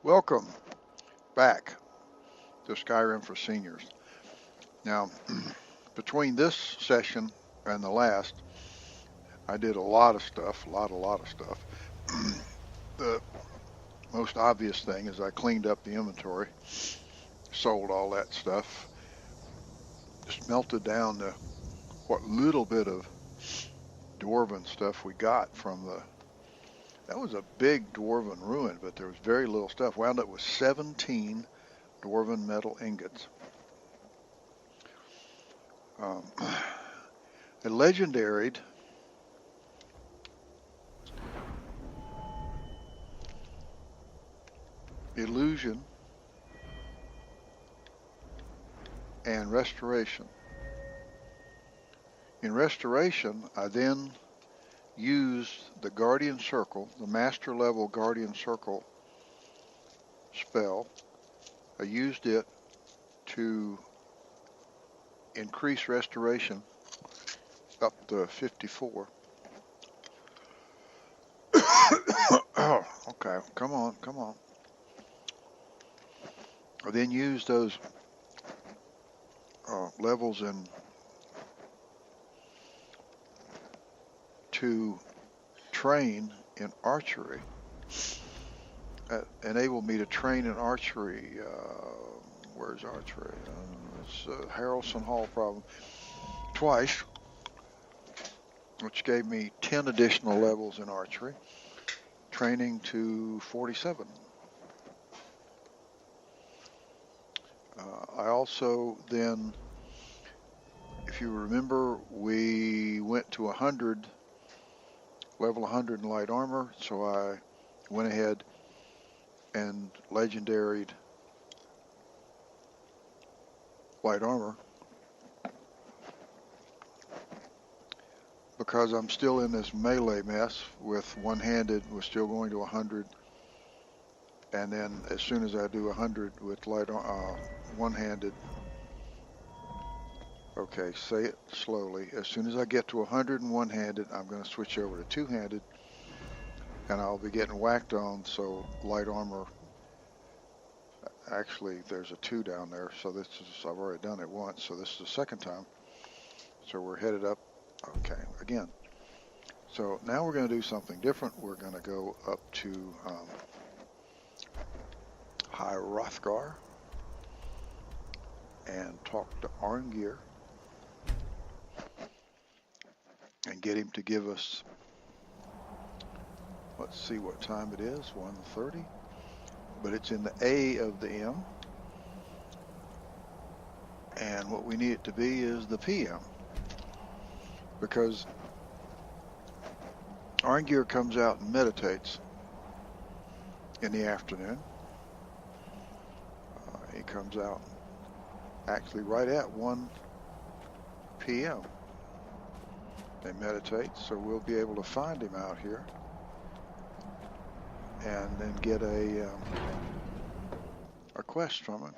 Welcome back to Skyrim for Seniors. Now, between this session and the last, I did a lot of stuff, a lot of stuff. The most obvious thing is I cleaned up the inventory, sold all that stuff, just melted down the what little bit of dwarven stuff we got from that was a big dwarven ruin, but there was very little stuff. Wound up with 17 dwarven metal ingots. Um, a legendaried illusion and restoration. In restoration, I then used the Guardian Circle, the master level Guardian Circle spell. I used it to increase restoration up to 54. Oh, okay, come on, come on. I then used those levels to train in archery. That enabled me to train in archery. Where's archery? It's a Harrelson Hall problem. Twice, which gave me 10 additional levels in archery, training to 47. I also then, if you remember, we went to 100, level 100 in light armor, so I went ahead and legendaried light armor because I'm still in this melee mess with one-handed, was still going to 100, and then as soon as I do 100 with one-handed, okay, say it slowly, as soon as I get to 100 and one-handed, I'm going to switch over to two-handed, and I'll be getting whacked on, so light armor, actually there's a 2 down there, so this is, I've already done it once, so this is the second time, so we're headed up, okay, again. So now we're going to do something different. We're going to go up to High Rothgar and talk to Arngir and get him to give us, let's see what time it is, 1:30, but it's in the A of the M, and what we need it to be is the PM, because Arngir comes out and meditates in the afternoon. He comes out actually right at 1 p.m. They meditate, so we'll be able to find him out here and then get a quest from him.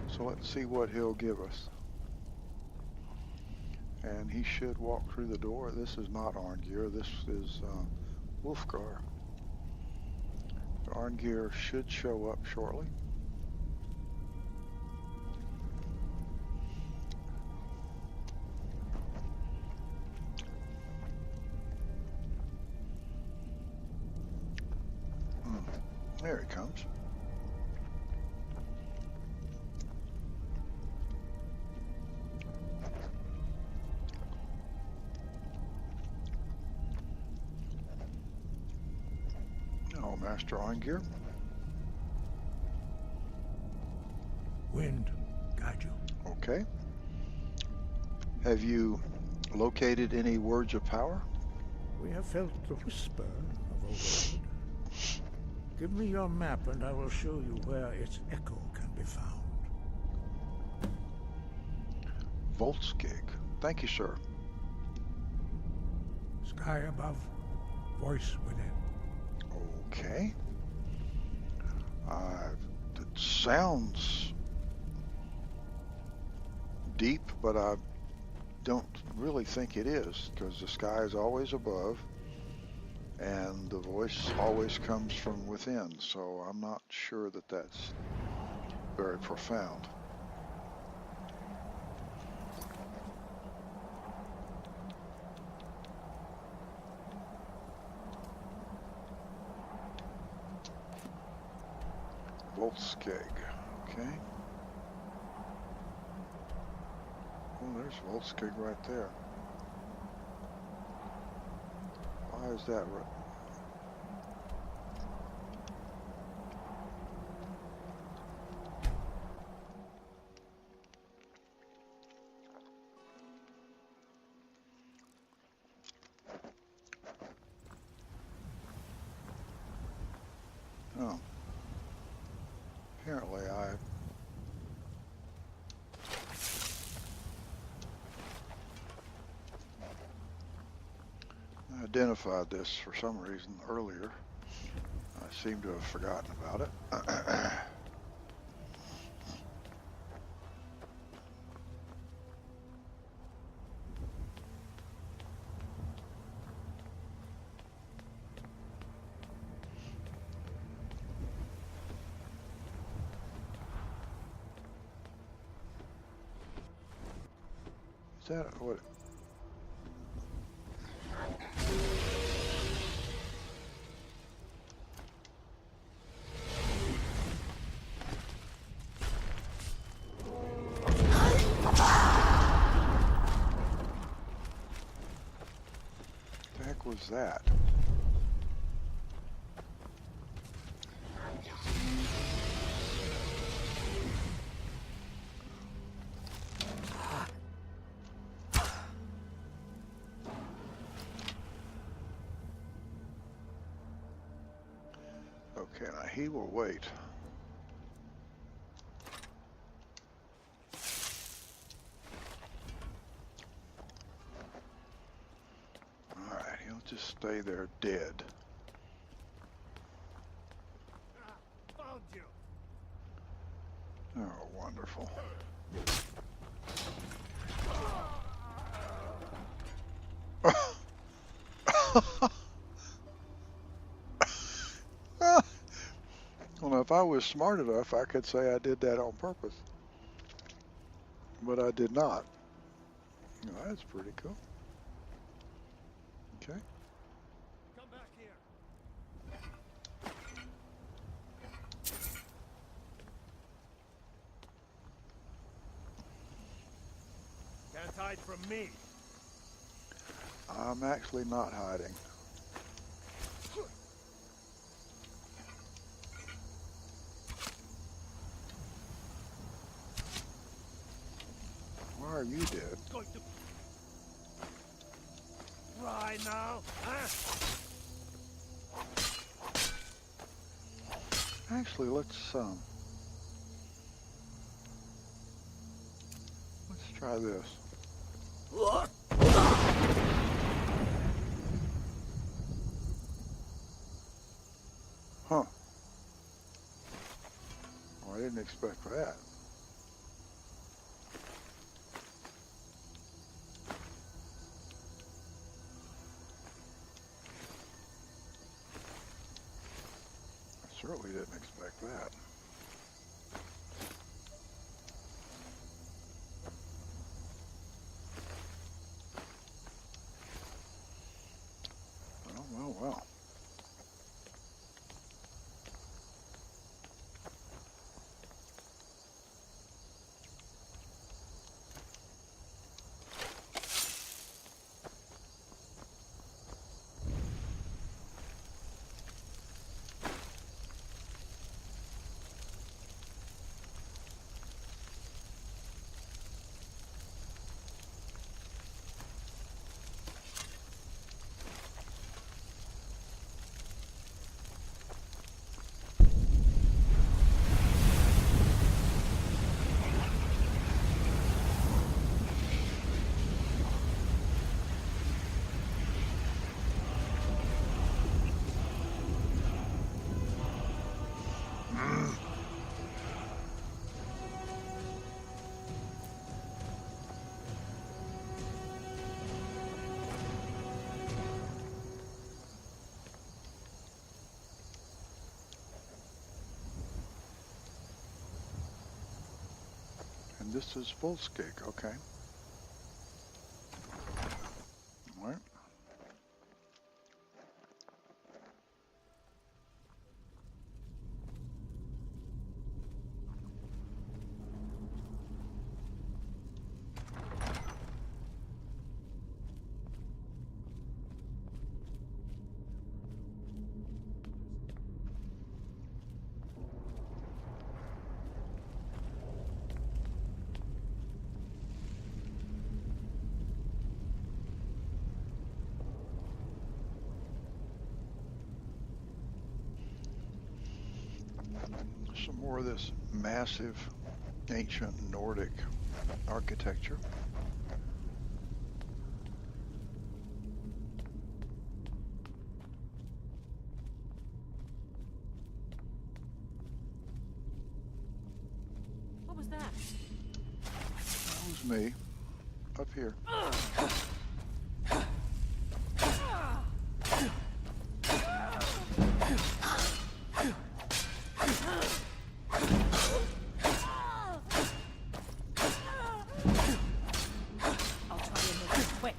So let's see what he'll give us. And he should walk through the door. This is not Arngir, this is Wolfgar. Arngir should show up shortly. There he comes. Oh, Master Arngir. Wind, guide you. Okay. Have you located any words of power? We have felt the whisper of a word. Give me your map and I will show you where its echo can be found. Voltskig. Thank you, sir. Sky above, voice within. Okay. It sounds deep, but I don't really think it is, because the sky is always above, and the voice always comes from within, so I'm not sure that that's very profound. Volskeg, okay. Oh, there's Volskeg right there. Why is that right? Oh, apparently I identified this for some reason earlier. I seem to have forgotten about it. Is that what? The heck was that? Okay, now he will wait. Alright, he'll just stay there dead. Found you. Oh, wonderful. Well, if I was smart enough, I could say I did that on purpose. But I did not. Well, that's pretty cool. Okay. Come back here. Can't hide from me. I'm actually not hiding. Why are you dead? Going to cry now, huh? Actually, let's try this. Huh. Well, I didn't expect that. I certainly didn't expect that. Well. And this is full stick, okay. All right. Some more of this massive ancient Nordic architecture. What was that? That was me, up here. I'll try and make it quick.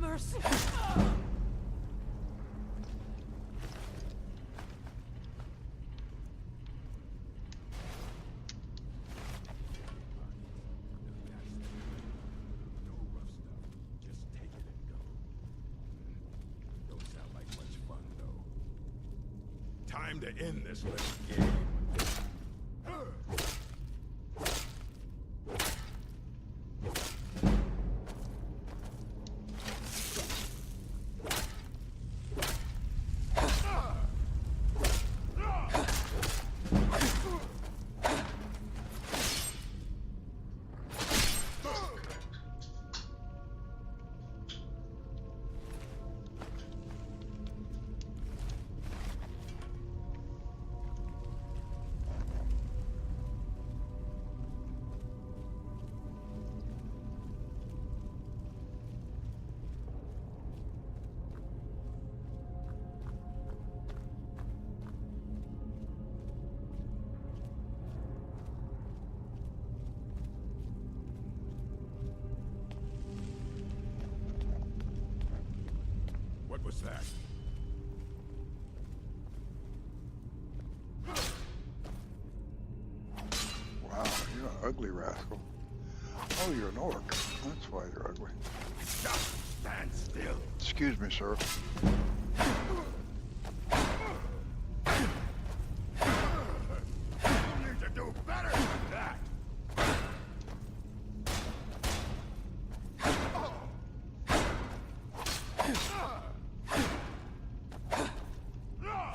Mercy. No rough stuff. Just take it and go. Don't sound like much fun, though. Time to end this little game. What was that? Wow, you're an ugly rascal. Oh, you're an orc. That's why you're ugly. Just stand still. Excuse me, sir. You need to do better than that. Now.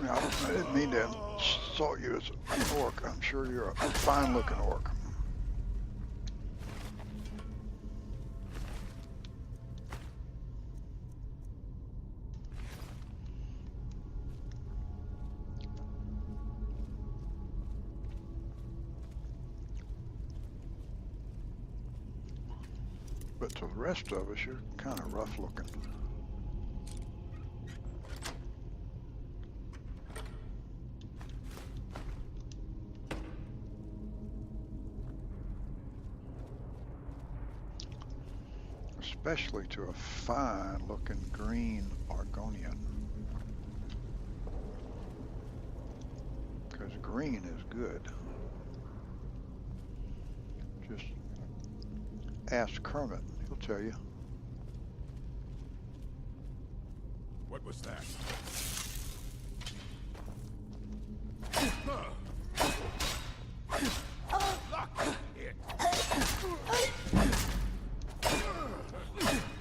Now, I didn't mean to insult you as an orc. I'm sure you're a fine-looking orc. But to the rest of us, you're kind of rough-looking. Especially to a fine-looking green Argonian. Because green is good. Just ask Kermit, he'll tell you. What was that? Luck it.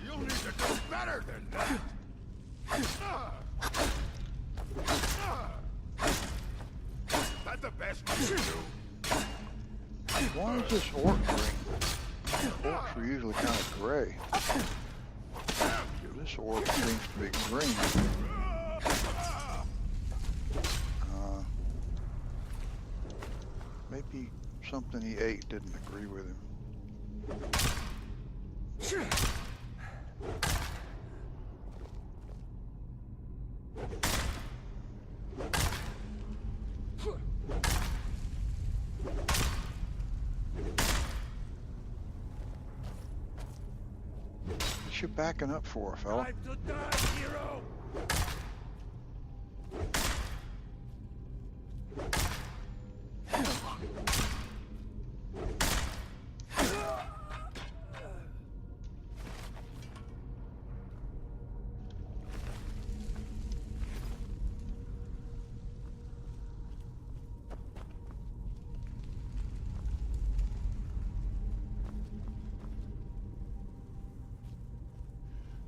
You'll need to do better than that. That's the best you Why is this orc green? Orcs are usually kind of gray. This orc seems to be green. Maybe something he ate didn't agree with him. What you backing up for, fella? Time to die, hero!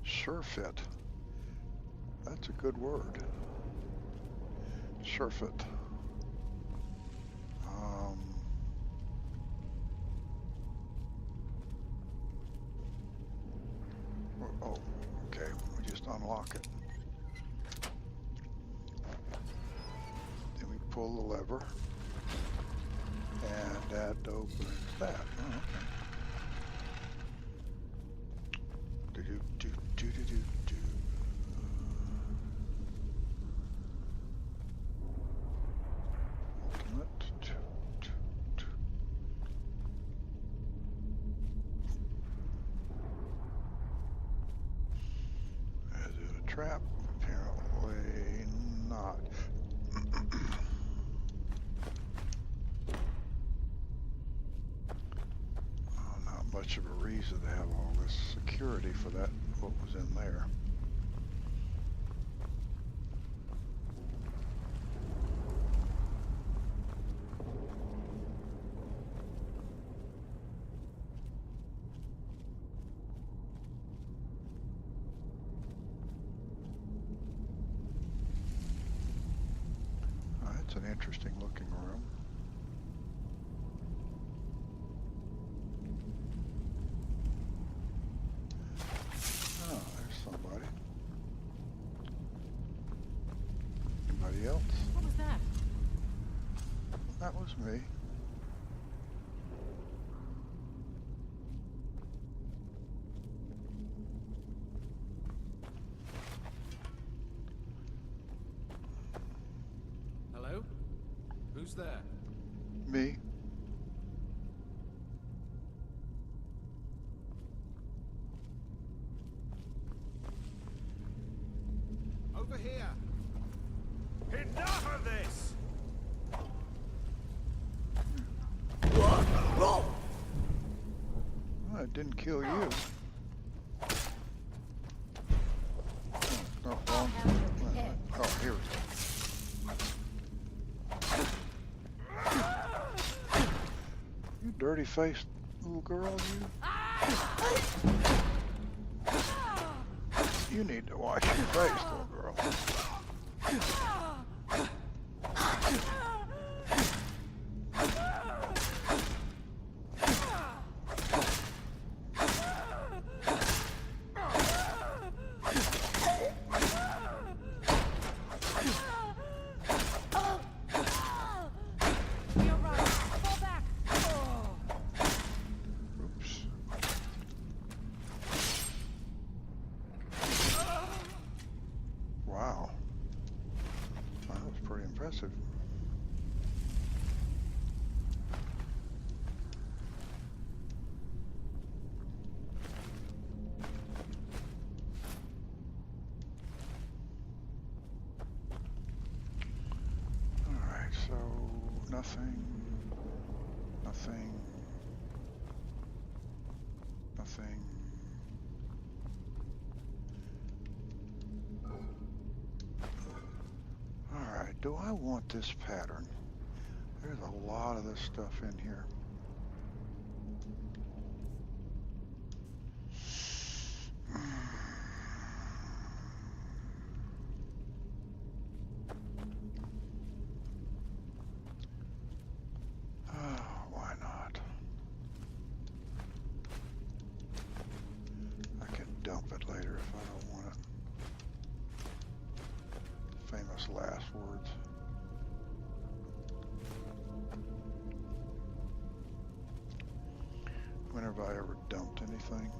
Surfeit. That's a good word. Surfeit. Oh, okay. We just unlock it. Then we pull the lever, and that opens that. Oh, okay. Do. Ultimate. Is it a trap? Apparently not. Not much of a reason to have all this security for that, what was in there. It's an interesting looking room. Oh, there's somebody. Anybody else? What was that? That was me. Hello? Who's there? Me? Over here! Enough of this! Well, it didn't kill you. Oh, wrong. Oh, here we go. You dirty-faced little girl, you. You need to wash your face, little girl. You're right. Fall back. Oops. Wow. That was pretty impressive. Alright, so nothing, nothing, nothing. Alright, do I want this pattern? There's a lot of this stuff in here. Why not? Have I ever dumped anything?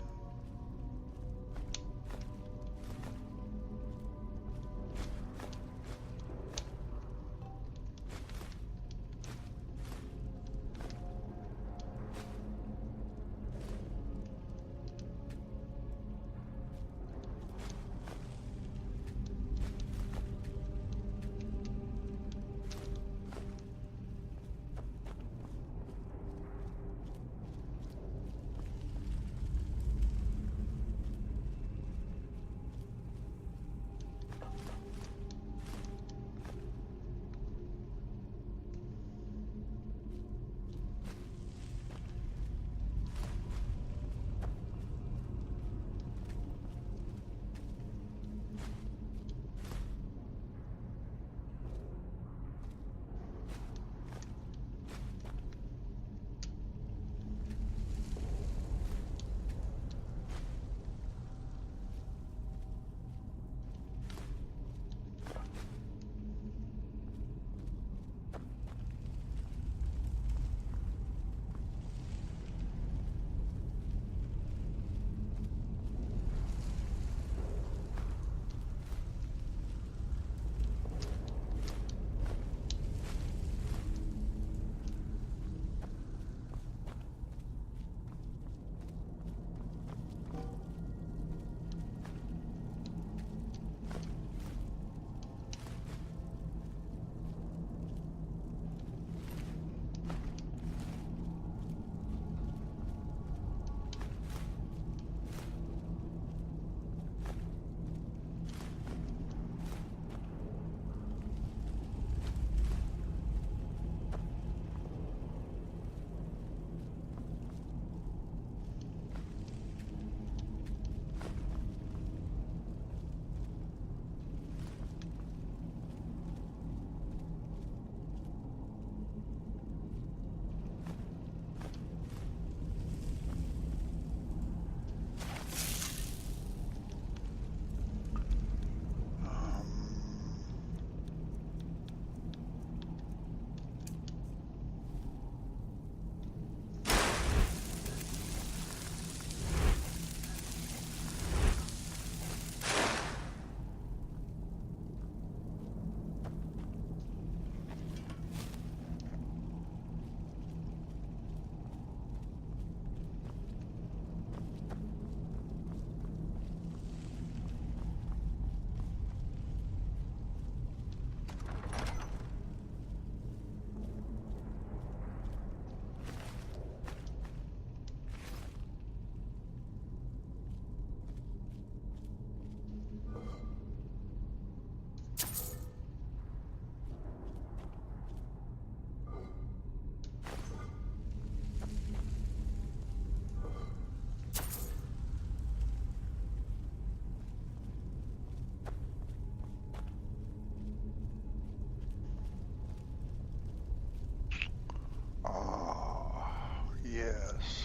Yes.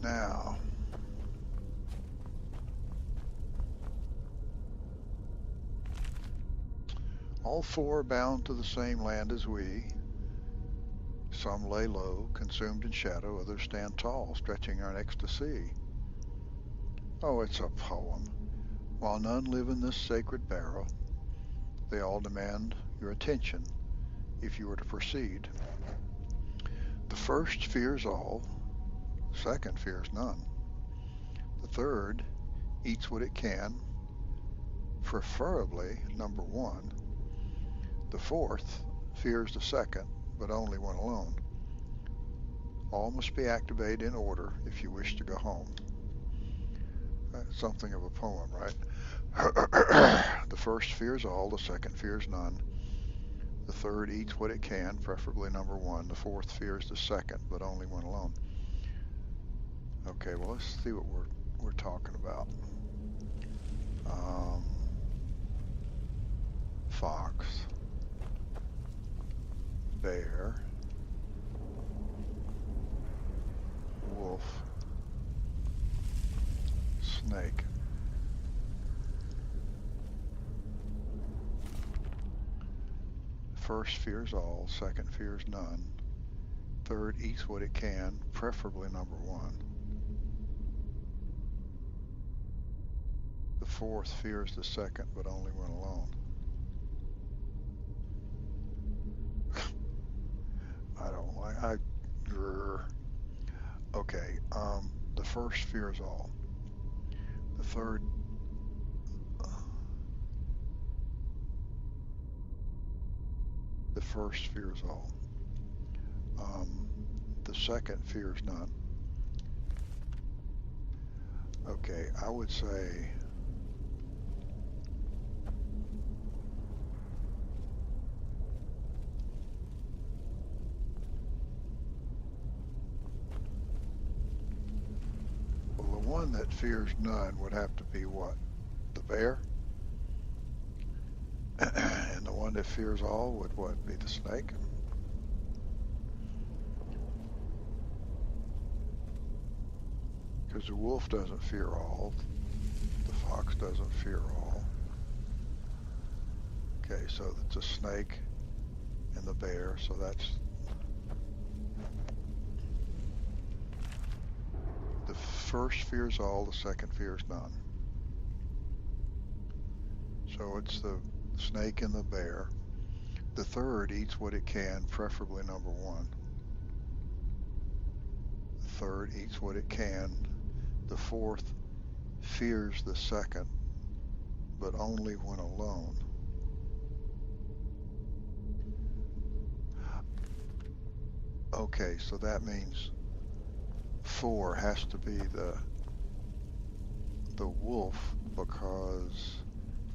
Now, all four are bound to the same land as we. Some lay low, consumed in shadow, others stand tall, stretching our necks to see. Oh, it's a poem. While none live in this sacred barrow, they all demand your attention if you were to proceed. The first fears all, the second fears none. The third eats what it can, preferably number one. The fourth fears the second, but only one alone. All must be activated in order if you wish to go home. That's something of a poem, right? The first fears all, the second fears none. The third eats what it can, preferably number one. The fourth fears the second, but only one alone. Okay, well, let's see what we're talking about. Fox, bear, wolf, snake. First fears all, second fears none. Third eats what it can, preferably number one. The fourth fears the second, but only when alone. I don't like. Okay. The first fears all. The third. The first fears all. The second fears none. Okay, I would say. Well, the one that fears none would have to be what? The bear? And the one that fears all would what? Be the snake? Because the wolf doesn't fear all. The fox doesn't fear all. Okay, so it's a snake and the bear, so that's the first fears all, the second fears none. So it's the snake and the bear. The third eats what it can, preferably number one. The third eats what it can. The fourth fears the second, but only when alone. Okay, so that means 4 has to be the wolf, because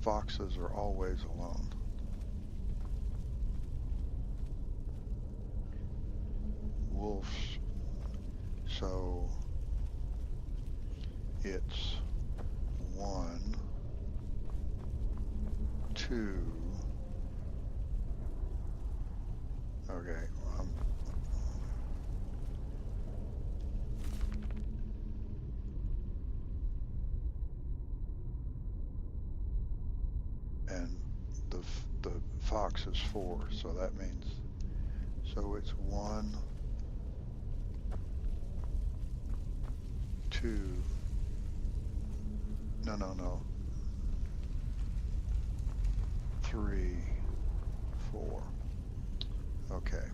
foxes are always alone. Wolves, so it's 1, 2. Okay, and the fox is 4, so that means, so it's 1, 2. No. 3, 4. Okay.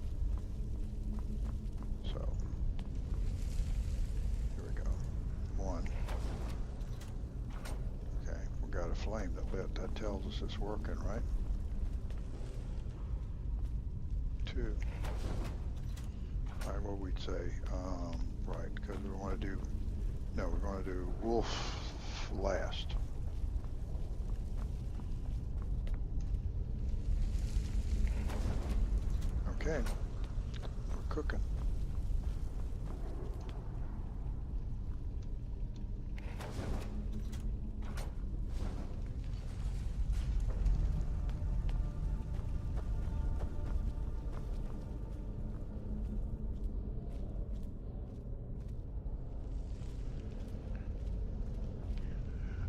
So here we go. 1. Okay, we got a flame that lit. That tells us it's working, right? 2. All right, what we'd say, right? Because we want to do. No, we're going to do wolf last. Okay, we're cooking.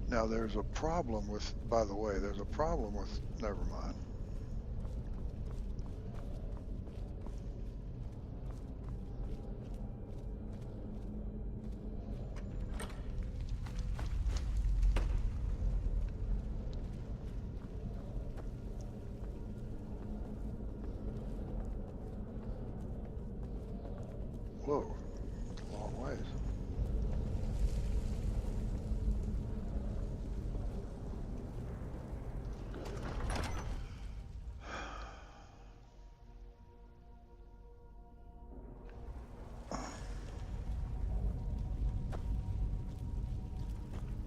Now there's a problem with, by the way, there's a problem with, never mind. Whoa, it's a long ways.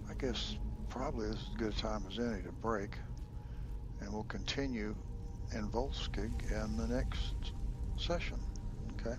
I guess probably this is as good a time as any to break, and we'll continue in Volskig in the next session. Okay.